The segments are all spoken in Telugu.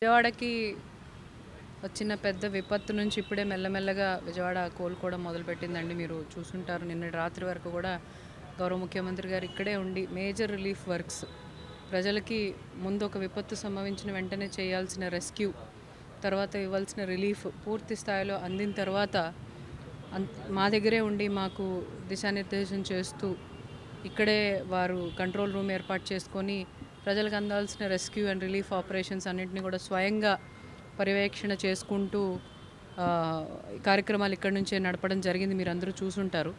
విజయవాడకి వచ్చిన పెద్ద విపత్తు నుంచి ఇప్పుడే మెల్లమెల్లగా విజయవాడ కోలుకోవడం మొదలుపెట్టిందండి. మీరు చూసుంటారు, నిన్నటి రాత్రి వరకు కూడా గౌరవ ముఖ్యమంత్రి గారు ఇక్కడే ఉండి మేజర్ రిలీఫ్ వర్క్స్, ప్రజలకి ముందు ఒక విపత్తు సంభవించిన వెంటనే చేయాల్సిన రెస్క్యూ, తర్వాత ఇవ్వాల్సిన రిలీఫ్ పూర్తి స్థాయిలో అందిన తర్వాత మా దగ్గరే ఉండి మాకు దిశానిర్దేశం చేస్తూ ఇక్కడే వారు కంట్రోల్ రూమ్ ఏర్పాటు చేసుకొని ప్రజలకు అందాల్సిన రెస్క్యూ అండ్ రిలీఫ్ ఆపరేషన్స్ అన్నింటినీ కూడా స్వయంగా పర్యవేక్షణ చేసుకుంటూ కార్యక్రమాలు ఇక్కడి నుంచే నడపడం జరిగింది. మీరు అందరూ చూసుంటారు.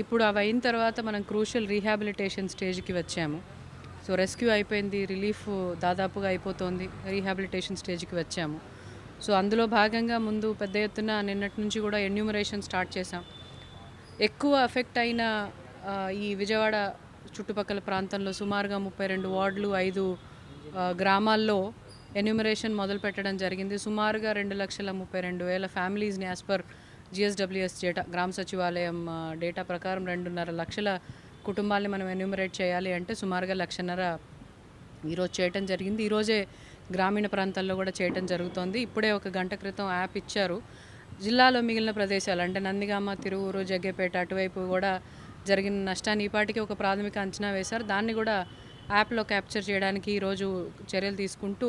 ఇప్పుడు అవి అయిన తర్వాత మనం క్రూషియల్ రీహాబిలిటేషన్ స్టేజ్కి వచ్చాము. సో రెస్క్యూ అయిపోయింది, రిలీఫ్ దాదాపుగా అయిపోతుంది, రీహాబిలిటేషన్ స్టేజ్కి వచ్చాము. సో అందులో భాగంగా ముందు పెద్ద ఎత్తున నిన్నటి నుంచి కూడా ఎన్యూమరేషన్ స్టార్ట్ చేశాం. ఎక్కువ ఎఫెక్ట్ అయిన ఈ విజయవాడ చుట్టుపక్కల ప్రాంతంలో సుమారుగా 32 వార్డులు, 5 గ్రామాల్లో ఎన్యూమరేషన్ మొదలు పెట్టడం జరిగింది. సుమారుగా 2,32,000 ఫ్యామిలీస్ని యాజ్ పర్ GSWS డేటా, గ్రామ సచివాలయం డేటా ప్రకారం 2.5 లక్షల కుటుంబాలని మనం ఎన్యూమరేట్ చేయాలి అంటే సుమారుగా 1,50,000 ఈరోజు చేయటం జరిగింది. ఈరోజే గ్రామీణ ప్రాంతాల్లో కూడా చేయటం జరుగుతోంది. ఇప్పుడే ఒక గంట క్రితం యాప్ ఇచ్చారు. జిల్లాలో మిగిలిన ప్రదేశాలు అంటే నందిగామ, తిరువూరు, జగ్గేపేట అటువైపు కూడా జరిగిన నష్టాన్ని ఈపాటికి ఒక ప్రాథమిక అంచనా వేశారు. దాన్ని కూడా యాప్లో క్యాప్చర్ చేయడానికి ఈరోజు చర్యలు తీసుకుంటూ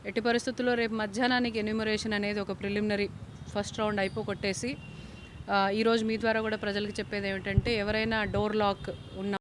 ఎట్టి పరిస్థితుల్లో రేపు మధ్యాహ్నానికి ఎన్యూమరేషన్ అనేది ఒక ప్రిలిమినరీ ఫస్ట్ రౌండ్ అయిపోగొట్టేసి ఈరోజు మీ ద్వారా కూడా ప్రజలకు చెప్పేది ఏమిటంటే, ఎవరైనా డోర్ లాక్ ఉన్న